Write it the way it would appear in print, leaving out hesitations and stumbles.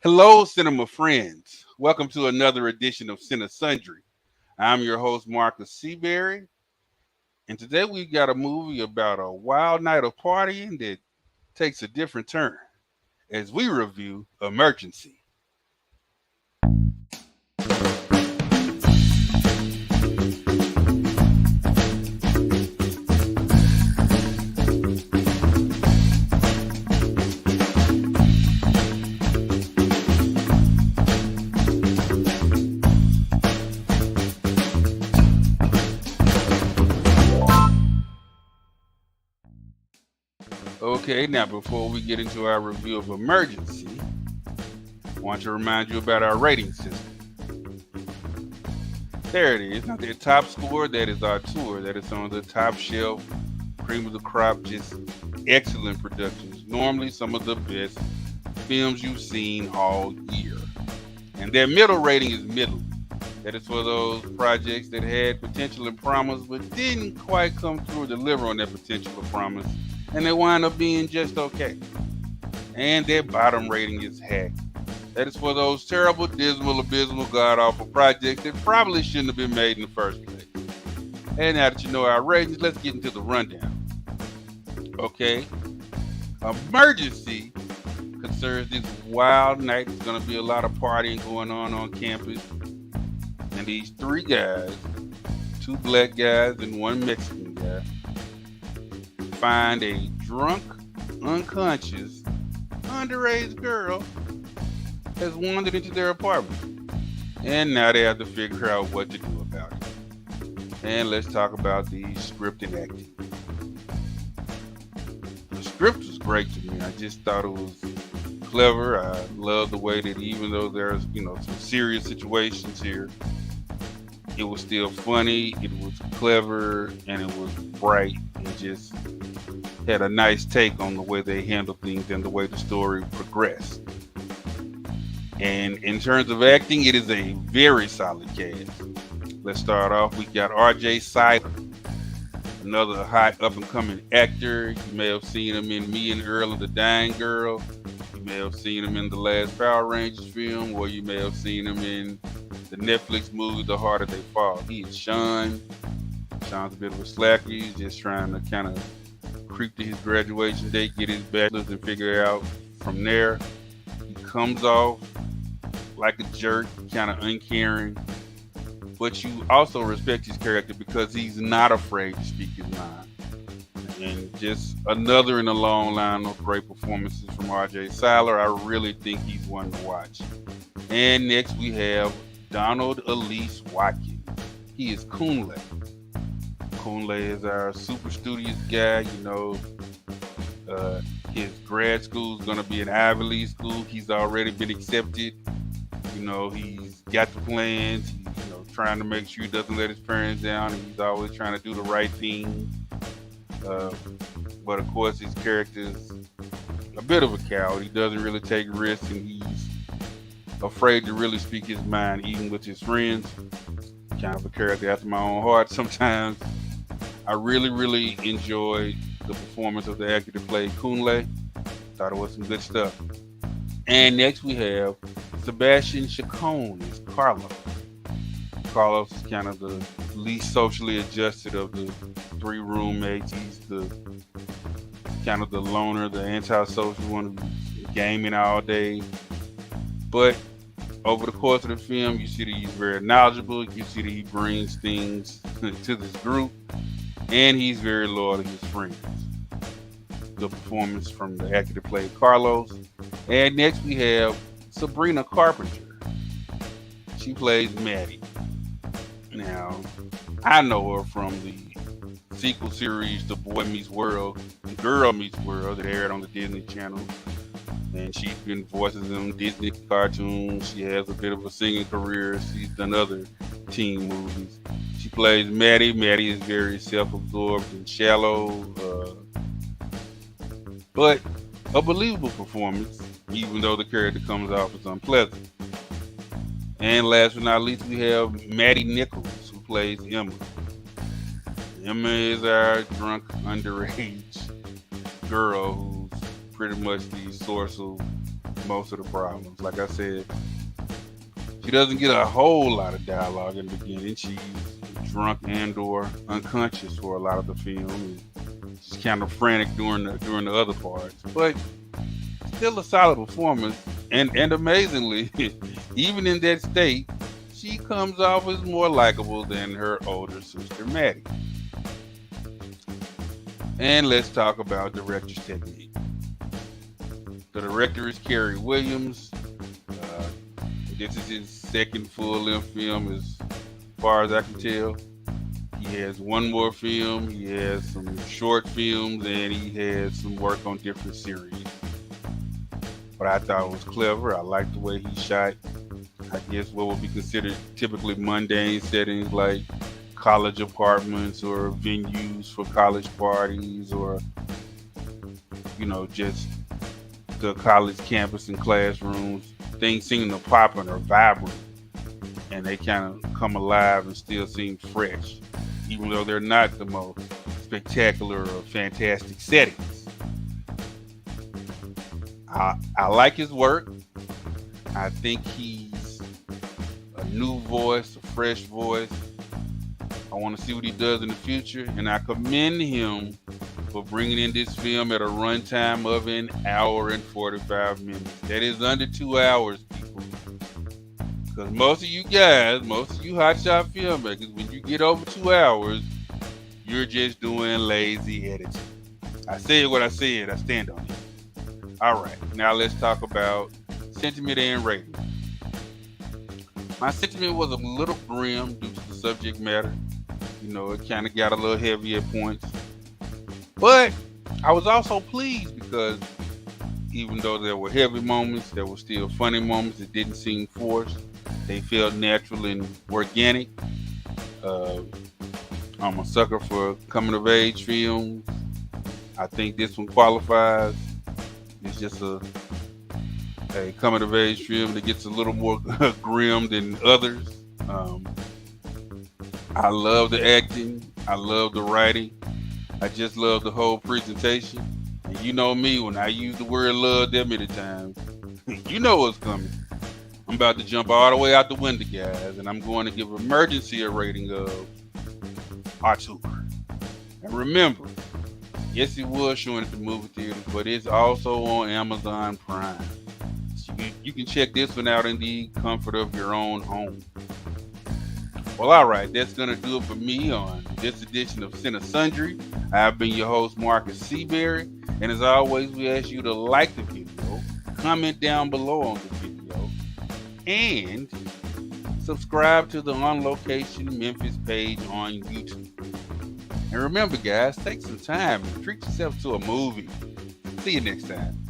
Hello, cinema friends. Welcome to another edition of Cinesundry. I'm your host, Marcus Seabury, and today we've got a movie about a wild night of partying that takes a different turn as we review Emergency. Okay, now before we get into our review of Emergency, I want to remind you about our rating system. There it is. Now, the top score, that is our tour. That is on the top shelf, cream of the crop, just excellent productions. Normally some of the best films you've seen all year. And their middle rating is middle. That is for those projects that had potential and promise, but didn't quite come through or deliver on their potential or promise, and they wind up being just okay. And their bottom rating is hack. That is for those terrible, dismal, abysmal, god-awful projects that probably shouldn't have been made in the first place. And now that you know our ratings, let's get into the rundown. Okay. Emergency concerns this wild night. There's going to be a lot of partying going on campus. And these three guys, two black guys and one Mexican guy, find a drunk, unconscious, underage girl has wandered into their apartment. And now they have to figure out what to do about it. And let's talk about the script and acting. The script was great to me. I just thought it was clever. I love the way that even though there's, some serious situations here, it was still funny, it was clever, and it was bright, and just had a nice take on the way they handled things and the way the story progressed. And in terms of acting, it is a very solid cast. Let's start off. We got R.J. Cyler, another hot up-and-coming actor. You may have seen him in Me and Earl and the Dying Girl. You may have seen him in the last Power Rangers film, or you may have seen him in the Netflix movie The Harder They Fall. He is Sean. Sean's a bit of a slacker. He's just trying to kind of creep to his graduation date, get his bachelor's, and figure out from there. He comes off like a jerk, kind of uncaring, but you also respect his character because he's not afraid to speak his mind. And just another in a long line of great performances from R.J. Cyler. I really think he's one to watch. And next we have Donald Elise Watkins. He is Kunle. Kunle is our super studious guy. His grad school is going to be an Ivy League school. He's already been accepted. He's got the plans. He's, trying to make sure he doesn't let his parents down. And he's always trying to do the right thing. But of course, his character is a bit of a coward. He doesn't really take risks, and he's afraid to really speak his mind, even with his friends. Kind of a character after my own heart sometimes. I really, really enjoyed the performance of the actor that played Kunle. Thought it was some good stuff. And next we have Sebastian Chacon as Carlos. Carlos is kind of the least socially adjusted of the three roommates. He's the kind of the loner, the antisocial one who's gaming all day. But over the course of the film, you see that he's very knowledgeable. You see that he brings things to this group, and he's very loyal to his friends. The performance from the actor that played Carlos. And next we have Sabrina Carpenter. She plays Maddie. Now, I know her from the sequel series, The Boy Meets World, The Girl Meets World, that aired on the Disney Channel. And she's been voices in Disney cartoons. She has a bit of a singing career. She's done other teen movies. She plays Maddie. Maddie is very self-absorbed and shallow, but a believable performance, even though the character comes off as unpleasant. And last but not least, we have Maddie Nichols, who plays Emma. Emma is our drunk underage girl who's pretty much the source of most of the problems. Like I said, she doesn't get a whole lot of dialogue in the beginning. She's drunk and or unconscious for a lot of the film. And she's kind of frantic during the other parts, but still a solid performance. And amazingly, even in that state, she comes off as more likable than her older sister Maddie. And let's talk about director's technique. The director is Kerry Williams. This is his second full-length film as far as I can tell. He has one more film, he has some short films, and he has some work on different series. But I thought it was clever. I liked the way he shot, I guess, what would be considered typically mundane settings like college apartments or venues for college parties, or, just the college campus and classrooms. Things seem to pop and are vibrant, and they kind of come alive and still seem fresh, even though they're not the most spectacular or fantastic settings. I like his work. I think he's a new voice, a fresh voice. I want to see what he does in the future, and I commend him for bringing in this film at a runtime of an hour and 45 minutes. That is under 2 hours, people. Because most of you guys, most of you hotshot filmmakers, when you get over 2 hours, you're just doing lazy editing. I said what I said. I stand on it. All right, now let's talk about sentiment and rating. My sentiment was a little grim due to the subject matter. It kind of got a little heavy at points. But I was also pleased because even though there were heavy moments, there were still funny moments that didn't seem forced. They felt natural and organic. I'm a sucker for coming of age films. I think this one qualifies. It's just a coming of age film that gets a little more grim than others. I love the acting. I love the writing. I just love the whole presentation. And you know me, when I use the word love that many times, you know what's coming. I'm about to jump all the way out the window, guys, and I'm going to give Emergency a rating of R2. And remember, yes, it was showing at the movie theater, but it's also on Amazon Prime. So you can check this one out in the comfort of your own home. Well, all right, that's going to do it for me on this edition of Cinesundry. I've been your host, Marcus Seabury, and as always, we ask you to like the video, comment down below on the video, and subscribe to the On Location Memphis page on YouTube. And remember, guys, take some time and treat yourself to a movie. See you next time.